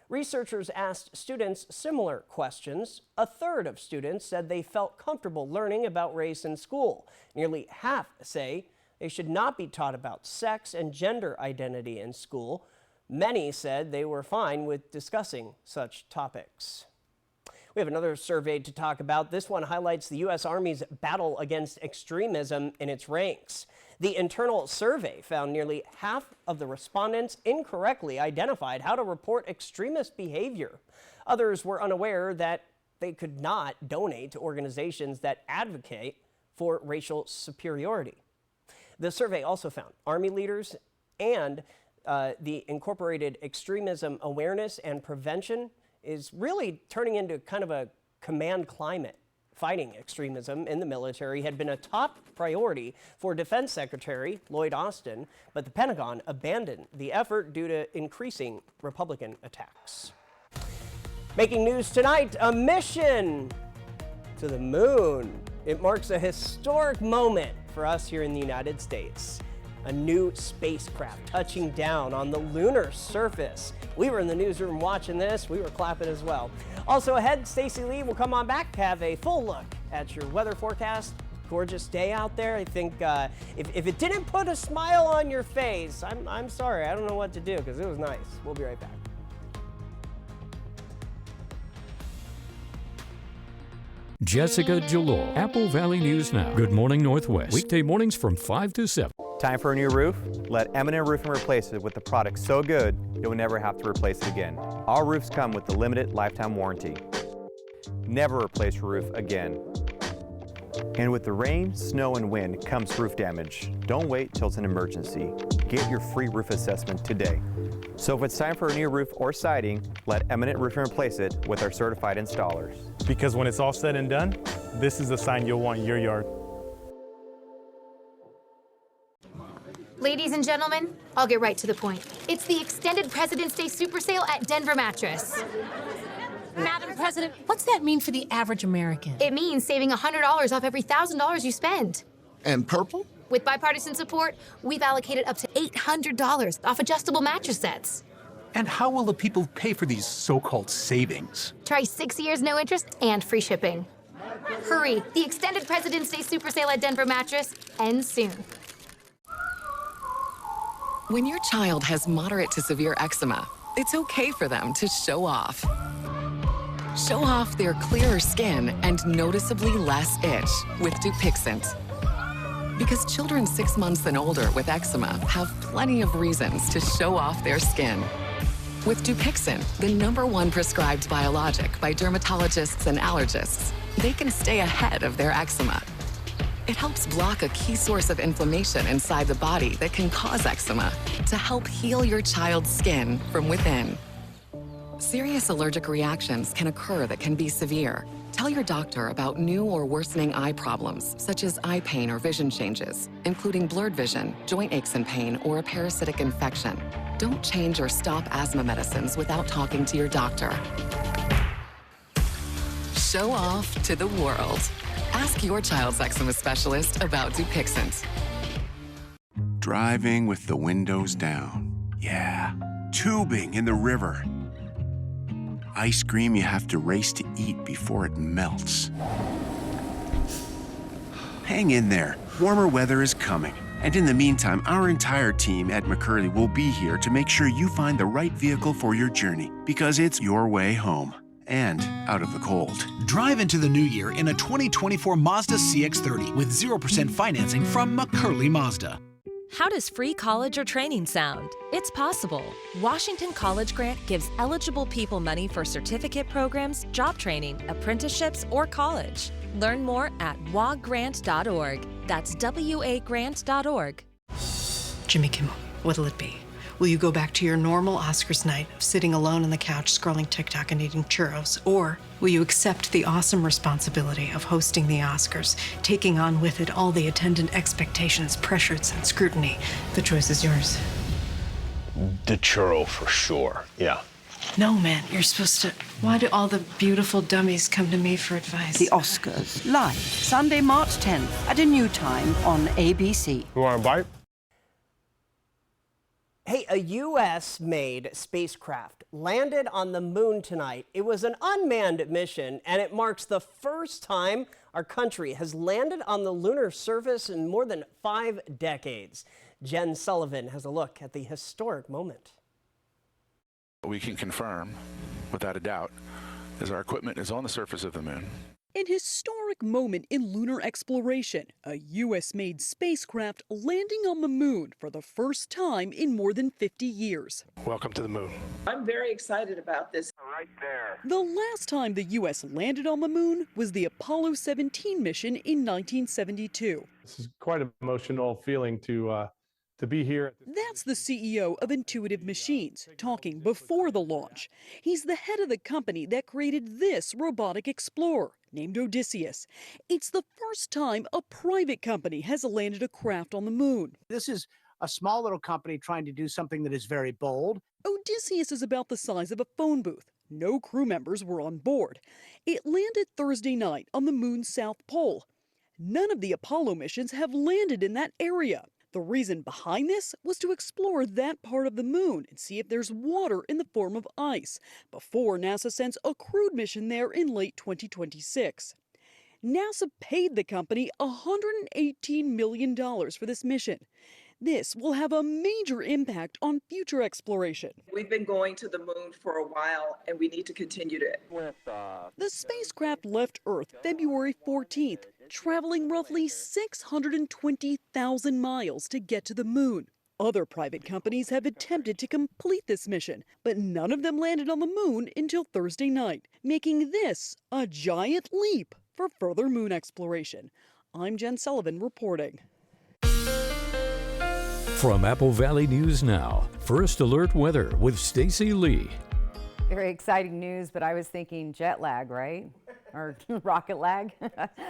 Researchers asked students similar questions. A third of students said they felt comfortable learning about race in school. Nearly half say they should not be taught about sex and gender identity in school. Many said they were fine with discussing such topics. We have another survey to talk about. This one highlights the U.S. Army's battle against extremism in its ranks. The internal survey found nearly half of the respondents incorrectly identified how to report extremist behavior. Others were unaware that they could not donate to organizations that advocate for racial superiority. The survey also found Army leaders and the Incorporated Extremism Awareness and Prevention is really turning into kind of a command climate. Fighting extremism in the military had been a top priority for Defense Secretary Lloyd Austin, but the Pentagon abandoned the effort due to increasing Republican attacks. Making news tonight, a mission to the moon. It marks a historic moment for us here in the United States. A new spacecraft touching down on the lunar surface. We were in the newsroom watching this. We were clapping as well. Also ahead, Stacey Lee will come on back, have a full look at your weather forecast. Gorgeous day out there. I think if it didn't put a smile on your face, I'm sorry. I don't know what to do because it was nice. We'll be right back. Jessica Jalor, Apple Valley News Now. Good Morning Northwest. Weekday mornings from 5 to 7. Time for a new roof? Let Eminent Roofing replace it with the product so good you'll never have to replace it again. Our roofs come with the limited lifetime warranty. Never replace your roof again. And with the rain, snow, and wind comes roof damage. Don't wait till it's an emergency. Get your free roof assessment today. So if it's time for a new roof or siding, let Eminent Roofing replace it with our certified installers. Because when it's all said and done, this is the sign you'll want in your yard. Ladies Ladies and gentlemen, I'll get right to the point. It's the extended President's Day super sale at Denver Mattress. Madam President, what's that mean for the average American? It means saving $100 off every $1,000 you spend. And purple? With bipartisan support, we've allocated up to $800 off adjustable mattress sets. And how will the people pay for these so-called savings? Try 6 years no interest and free shipping. Hurry, the extended President's Day super sale at Denver Mattress ends soon. When your child has moderate to severe eczema, it's okay for them to show off. Show off their clearer skin and noticeably less itch with Dupixent. Because children 6 months and older with eczema have plenty of reasons to show off their skin. With Dupixent, the #1 prescribed biologic by dermatologists and allergists, they can stay ahead of their eczema. It helps block a key source of inflammation inside the body that can cause eczema to help heal your child's skin from within. Serious allergic reactions can occur that can be severe. Tell your doctor about new or worsening eye problems, such as eye pain or vision changes, including blurred vision, joint aches and pain, or a parasitic infection. Don't change or stop asthma medicines without talking to your doctor. Show off to the world. Ask your child's eczema specialist about Dupixent. Driving with the windows down. Yeah. Tubing in the river. Ice cream you have to race to eat before it melts. Hang in there. Warmer weather is coming. And in the meantime, our entire team at McCurley will be here to make sure you find the right vehicle for your journey, because it's your way home and out of the cold. Drive into the new year in a 2024 Mazda CX-30 with 0% financing from McCurley Mazda. How does free college or training sound? It's possible. Washington College Grant gives eligible people money for certificate programs, job training, apprenticeships, or college. Learn more at wagrant.org. That's wagrant.org. Jimmy Kimmel, what'll it be? Will you go back to your normal Oscars night of sitting alone on the couch scrolling TikTok and eating churros? Or will you accept the awesome responsibility of hosting the Oscars, taking on with it all the attendant expectations, pressures, and scrutiny? The choice is yours. The churro for sure, yeah. No, man, you're supposed to. Why do all the beautiful dummies come to me for advice? The Oscars, live, Sunday, March 10th, at a new time on ABC. You want a bite? Hey, a U.S.-made spacecraft landed on the moon tonight. It was an unmanned mission, and it marks the first time our country has landed on the lunar surface in more than 5 decades. Jen Sullivan has a look at the historic moment. We can confirm, without a doubt, is our equipment is on the surface of the moon. An historic moment in lunar exploration, a U.S.-made spacecraft landing on the moon for the first time in more than 50 years. Welcome to the moon. I'm very excited about this. Right there. The last time the U.S. landed on the moon was the Apollo 17 mission in 1972. This is quite an emotional feeling to be here. That's the CEO of Intuitive Machines, talking before the launch. He's the head of the company that created this robotic explorer, named Odysseus. It's the first time a private company has landed a craft on the moon. This is a small little company trying to do something that is very bold. Odysseus is about the size of a phone booth. No crew members were on board. It landed Thursday night on the moon's south pole. None of the Apollo missions have landed in that area. The reason behind this was to explore that part of the moon and see if there's water in the form of ice before NASA sends a crewed mission there in late 2026. NASA paid the company $118 million for this mission. This will have a major impact on future exploration. We've been going to the moon for a while, and we need to continue to. The spacecraft left Earth February 14th, traveling roughly 620,000 miles to get to the moon. Other private companies have attempted to complete this mission, but none of them landed on the moon until Thursday night, making this a giant leap for further moon exploration. I'm Jen Sullivan reporting. From Apple Valley News Now, First Alert Weather with Stacy Lee. Very exciting news, but I was thinking jet lag, right? or rocket lag.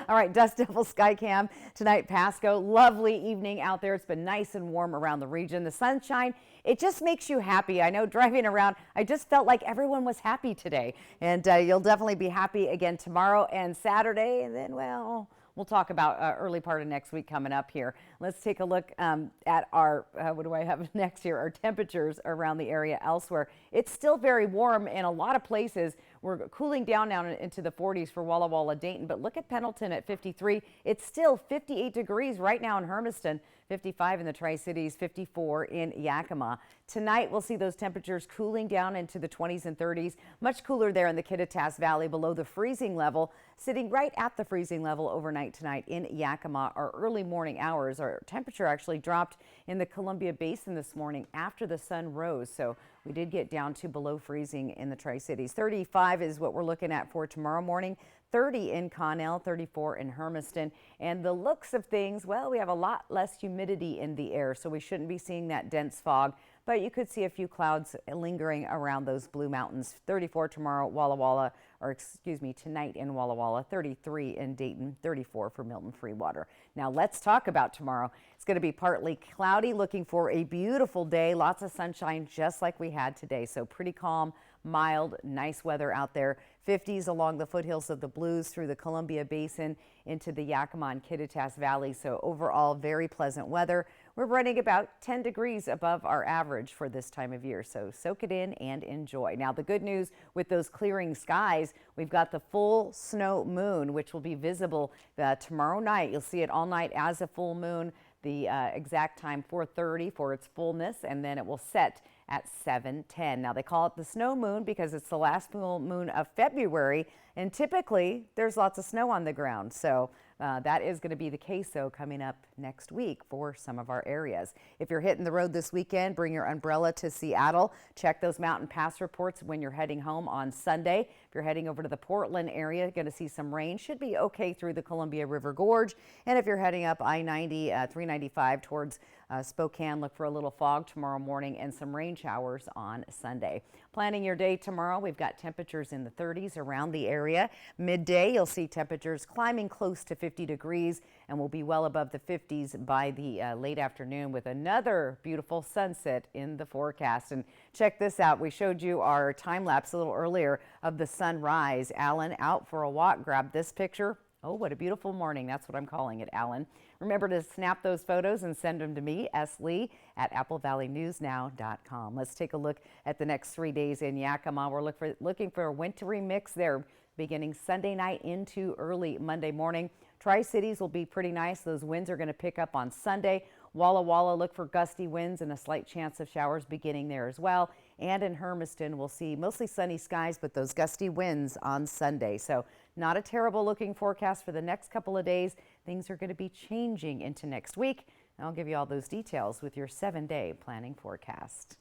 All right, Dust Devil Sky Cam tonight, Pasco. Lovely evening out there. It's been nice and warm around the region. The sunshine, it just makes you happy. I know driving around, I just felt like everyone was happy today. And you'll definitely be happy again tomorrow and Saturday. And then, well, we'll talk about early part of next week coming up here. Let's take a look at our, what do I have next here? Our temperatures around the area elsewhere. It's still very warm in a lot of places. We're cooling down now into the 40s for Walla Walla, Dayton. But look at Pendleton at 53. It's still 58 degrees right now in Hermiston. 55 in the Tri-Cities, 54 in Yakima. Tonight, we'll see those temperatures cooling down into the 20s and 30s. Much cooler there in the Kittitas Valley below the freezing level, sitting right at the freezing level overnight tonight in Yakima. Our early morning hours, our temperature actually dropped in the Columbia Basin this morning after the sun rose. So we did get down to below freezing in the Tri-Cities. 35 is what we're looking at for tomorrow morning. 30 in Connell, 34 in Hermiston. And the looks of things, well, we have a lot less humidity in the air, so we shouldn't be seeing that dense fog, but you could see a few clouds lingering around those Blue Mountains. 34 tomorrow, Walla Walla, or excuse me, tonight in Walla Walla, 33 in Dayton, 34 for Milton Freewater. Now let's talk about tomorrow. It's going to be partly cloudy, looking for a beautiful day, lots of sunshine just like we had today, so pretty calm, mild, nice weather out there. 50s along the foothills of the Blues through the Columbia Basin into the Yakima and Kittitas Valley. So overall, very pleasant weather. We're running about 10 degrees above our average for this time of year. So soak it in and enjoy. Now, the good news with those clearing skies, we've got the full snow moon, which will be visible tomorrow night. You'll see it all night as a full moon. The exact time 4:30 for its fullness, and then it will set at 7:10. Now they call it the snow moon because it's the last full moon of February, and typically there's lots of snow on the ground. So that is going to be the case though coming up next week for some of our areas. If you're hitting the road this weekend, bring your umbrella to Seattle. Check those mountain pass reports when you're heading home on Sunday. If you're heading over to the Portland area, you're going to see some rain. Should be okay through the Columbia River Gorge. And if you're heading up I-90, 395 towards Spokane, look for a little fog tomorrow morning and some rain showers on Sunday. Planning your day tomorrow, we've got temperatures in the 30s around the area. Midday, you'll see temperatures climbing close to 50 degrees and will be well above the 50s by the late afternoon with another beautiful sunset in the forecast. And check this out. We showed you our time lapse a little earlier of the sunrise. Alan out for a walk. Grab this picture. Oh, what a beautiful morning. That's what I'm calling it, Alan. Remember to snap those photos and send them to me, S. Lee, at applevalleynewsnow.com. Let's take a look at the next 3 days in Yakima. We're looking for a wintry mix there beginning Sunday night into early Monday morning. Tri-Cities will be pretty nice. Those winds are going to pick up on Sunday. Walla Walla, look for gusty winds and a slight chance of showers beginning there as well. And in Hermiston, we'll see mostly sunny skies, but those gusty winds on Sunday. So not a terrible looking forecast for the next couple of days. Things are going to be changing into next week. And I'll give you all those details with your 7-day planning forecast.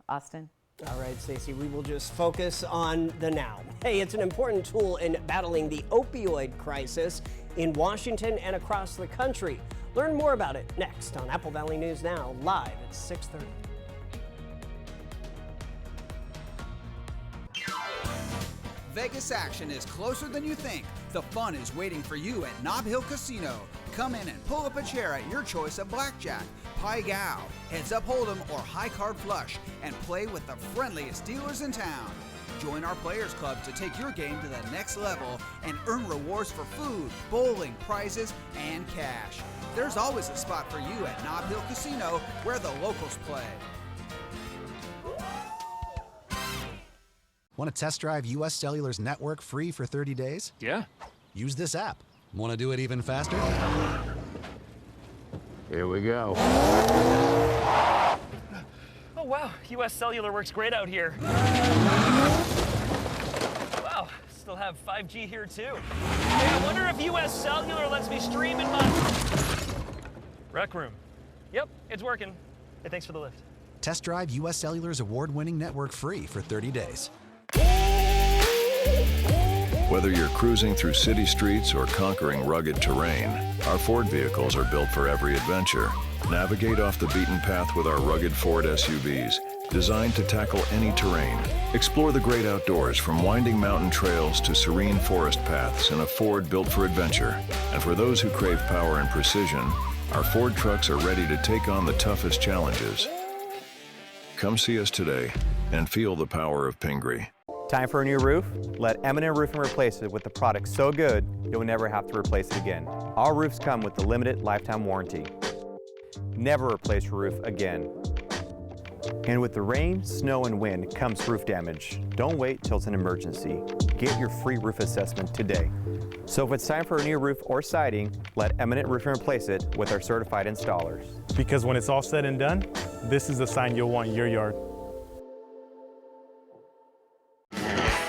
Austin? All right, Stacey, we will just focus on the now. Hey, it's an important tool in battling the opioid crisis in Washington and across the country. Learn more about it next on Apple Valley News Now, live at 6:30. Vegas action is closer than you think. The fun is waiting for you at Nob Hill Casino. Come in and pull up a chair at your choice of blackjack, pie gow, heads up hold'em, or high card flush, and play with the friendliest dealers in town. Join our Players Club to take your game to the next level and earn rewards for food, bowling, prizes, and cash. There's always a spot for you at Nob Hill Casino, where the locals play. Want to test drive U.S. Cellular's network free for 30 days? Yeah. Use this app. Want to do it even faster? Here we go. Oh, wow. U.S. Cellular works great out here. Wow. Still have 5G here, too. Hey, I wonder if U.S. Cellular lets me stream in my... Rec room. Yep, it's working. Hey, thanks for the lift. Test drive U.S. Cellular's award-winning network free for 30 days. Whether you're cruising through city streets or conquering rugged terrain, our Ford vehicles are built for every adventure. Navigate off the beaten path with our rugged Ford SUVs. designed to tackle any terrain. Explore the great outdoors, from winding mountain trails to serene forest paths, in a Ford built for adventure. And for those who crave power and precision, our Ford trucks are ready to take on the toughest challenges. Come see us today and feel the power of Pingree. Time for a new roof? Let M&M Roofing replace it with a product so good you'll never have to replace it again. All roofs come with the limited lifetime warranty. Never replace your roof again. And with the rain, snow, and wind comes roof damage. Don't wait till it's an emergency. Get your free roof assessment today. So if it's time for a new roof or siding, let M&M Roofing replace it with our certified installers. Because when it's all said and done, this is the sign you'll want in your yard.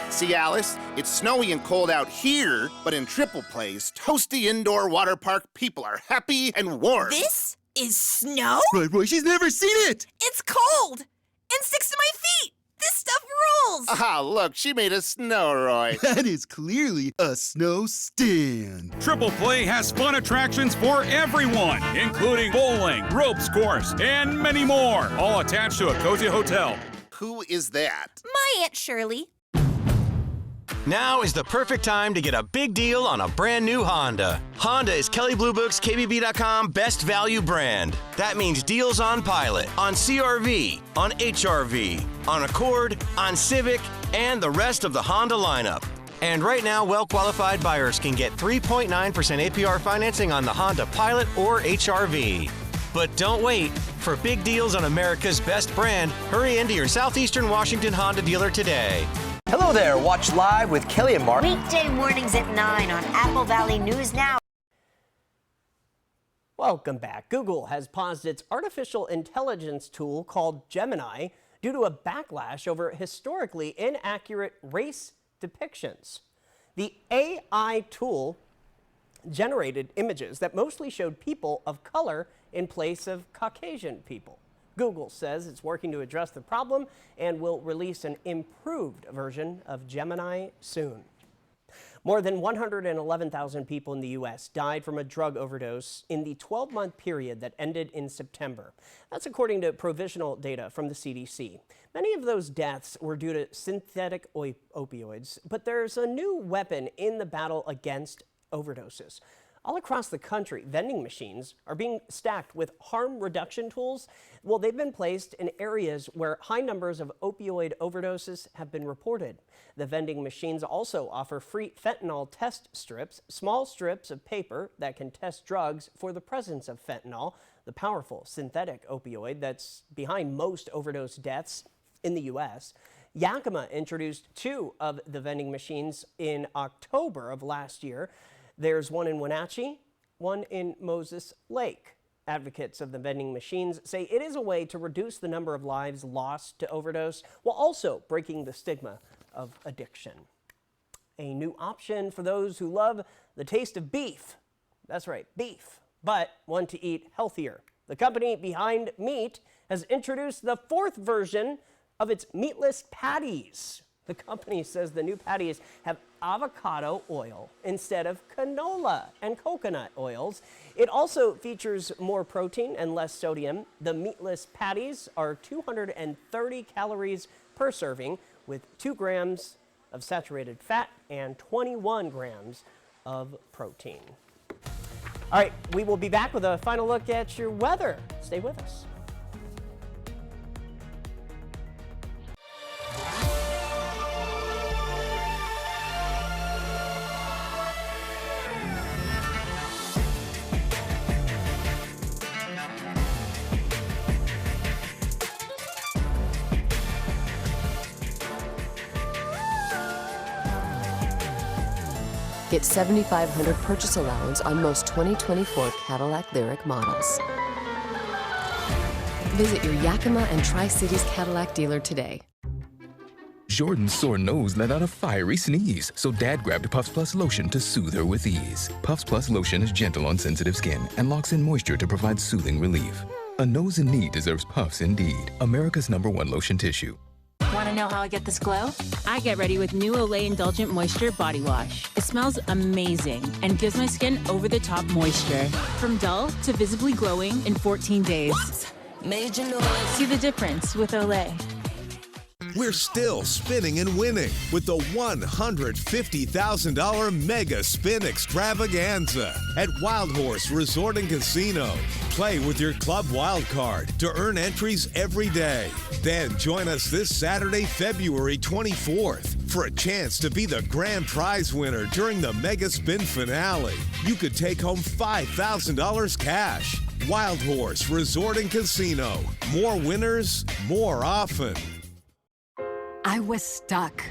See, Alice, it's snowy and cold out here, but in Triple Play's toasty indoor water park, people are happy and warm. This is snow? Right, Roy, she's never seen it. It's cold and sticks to my feet. This stuff rules. Ah, look, she made a snow, Roy. That is clearly a snow stand. Triple Play has fun attractions for everyone, including bowling, ropes course, and many more, all attached to a cozy hotel. Who is that? My Aunt Shirley. Now is the perfect time to get a big deal on a brand new Honda. Honda is Kelley Blue Book's KBB.com best value brand. That means deals on Pilot, on CR-V, on HR-V, on Accord, on Civic, and the rest of the Honda lineup. And right now, well-qualified buyers can get 3.9% APR financing on the Honda Pilot or HR-V. But don't wait. For big deals on America's best brand, hurry into your Southeastern Washington Honda dealer today. Hello there. Watch Live with Kelly and Mark. Weekday mornings at 9 on Apple Valley News Now. Welcome back. Google has paused its artificial intelligence tool called Gemini due to a backlash over historically inaccurate race depictions. The AI tool generated images that mostly showed people of color in place of Caucasian people. Google says it's working to address the problem and will release an improved version of Gemini soon. More than 111,000 people in the U.S. died from a drug overdose in the 12-month period that ended in September. That's according to provisional data from the CDC. Many of those deaths were due to synthetic opioids, but there's a new weapon in the battle against overdoses. All across the country, vending machines are being stacked with harm reduction tools. Well, they've been placed in areas where high numbers of opioid overdoses have been reported. The vending machines also offer free fentanyl test strips, small strips of paper that can test drugs for the presence of fentanyl, the powerful synthetic opioid that's behind most overdose deaths in the U.S. Yakima introduced 2 of the vending machines in October of last year. There's one in Wenatchee, one in Moses Lake. Advocates of the vending machines say it is a way to reduce the number of lives lost to overdose while also breaking the stigma of addiction. A new option for those who love the taste of beef. That's right, beef, but want to eat healthier. The company behind meat has introduced the 4th version of its meatless patties. The company says the new patties have avocado oil instead of canola and coconut oils. It also features more protein and less sodium. The meatless patties are 230 calories per serving with 2 grams of saturated fat and 21 grams of protein. All right, we will be back with a final look at your weather. Stay with us. Get $7,500 purchase allowance on most 2024 Cadillac Lyriq models. Visit your Yakima and Tri-Cities Cadillac dealer today. Jordan's sore nose let out a fiery sneeze, so Dad grabbed Puffs Plus lotion to soothe her with ease. Puffs Plus lotion is gentle on sensitive skin and locks in moisture to provide soothing relief. A nose in need deserves Puffs indeed. America's #1 lotion tissue. Want to know how I get this glow? I get ready with new Olay Indulgent Moisture Body Wash. It smells amazing and gives my skin over-the-top moisture. From dull to visibly glowing in 14 days. What? Major noise. See the difference with Olay. We're still spinning and winning with the $150,000 Mega Spin Extravaganza at Wild Horse Resort and Casino. Play with your Club Wild Card to earn entries every day. Then join us this Saturday, February 24th for a chance to be the grand prize winner during the Mega Spin finale. You could take home $5,000 cash. Wild Horse Resort and Casino. More winners, more often. I was stuck.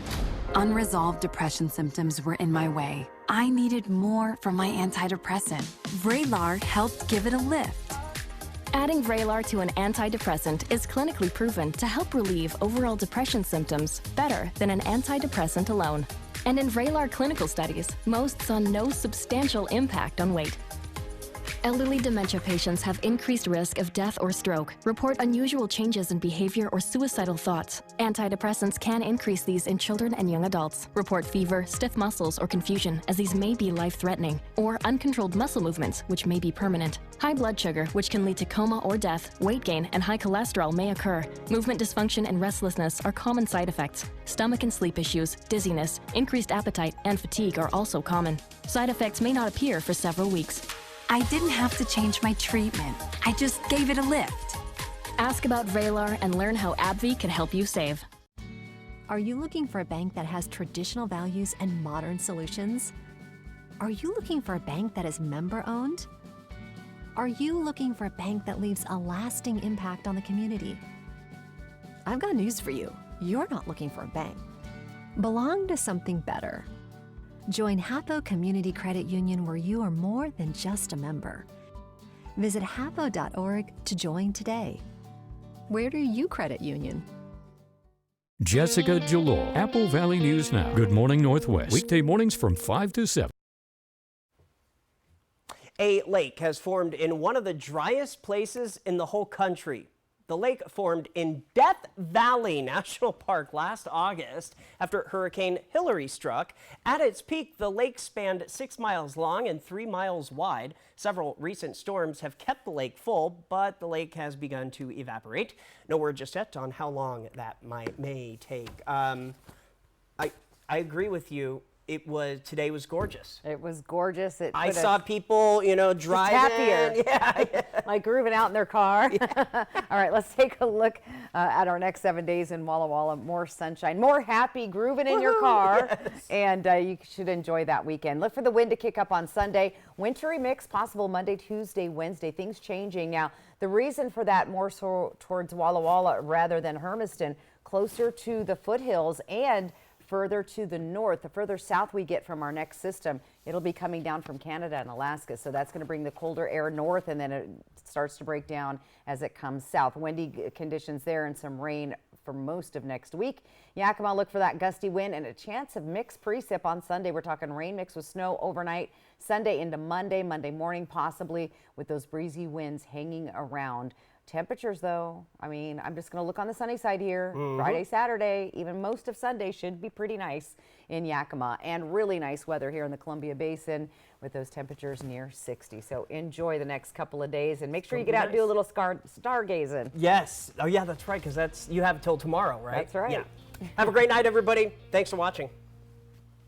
Unresolved depression symptoms were in my way. I needed more from my antidepressant. Vraylar helped give it a lift. Adding Vraylar to an antidepressant is clinically proven to help relieve overall depression symptoms better than an antidepressant alone. And in Vraylar clinical studies, most saw no substantial impact on weight. Elderly dementia patients have increased risk of death or stroke, report unusual changes in behavior or suicidal thoughts. Antidepressants can increase these in children and young adults, report fever, stiff muscles, or confusion, as these may be life-threatening, or uncontrolled muscle movements, which may be permanent. High blood sugar, which can lead to coma or death, weight gain, and high cholesterol may occur. Movement dysfunction and restlessness are common side effects. Stomach and sleep issues, dizziness, increased appetite, and fatigue are also common. Side effects may not appear for several weeks. I didn't have to change my treatment. I just gave it a lift. Ask about Vraylar and learn how AbbVie can help you save. Are you looking for a bank that has traditional values and modern solutions? Are you looking for a bank that is member-owned? Are you looking for a bank that leaves a lasting impact on the community? I've got news for you. You're not looking for a bank. Belong to something better. Join Hapo Community Credit Union, where you are more than just a member. Visit hapo.org to join today. Where do you credit union? Jessica Jalor, Apple Valley News Now. Good Morning Northwest. Weekday mornings from 5 to 7. A lake has formed in one of the driest places in the whole country. The lake formed in Death Valley National Park last August after Hurricane Hillary struck. At its peak, the lake spanned 6 miles long and 3 miles wide. Several recent storms have kept the lake full, but the lake has begun to evaporate. No word just yet on how long that may take. I agree with you. Today was gorgeous. It was gorgeous. I saw people, driving. Happier. Yeah. Like grooving out in their car. Yeah. All right, let's take a look at our next 7 days in Walla Walla. More sunshine, more happy grooving in your car. Yes. And you should enjoy that weekend. Look for the wind to kick up on Sunday. Wintry mix possible Monday, Tuesday, Wednesday. Things changing. Now, the reason for that more so towards Walla Walla rather than Hermiston, closer to the foothills and further to the north. The further south we get from our next system, it'll be coming down from Canada and Alaska. So that's going to bring the colder air north, and then it starts to break down as it comes south. Windy conditions there and some rain for most of next week. Yakima, look for that gusty wind and a chance of mixed precip on Sunday. We're talking rain mixed with snow overnight, Sunday into Monday morning possibly, with those breezy winds hanging around. Temperatures, though, I'm just going to look on the sunny side here. Friday, Saturday, even most of Sunday should be pretty nice in Yakima, and really nice weather here in the Columbia Basin with those temperatures near 60. So enjoy the next couple of days and make sure you get out and do a little stargazing. Yes. Oh, yeah, that's right, because you have till tomorrow, right? That's right. Yeah. Have a great night, everybody. Thanks for watching.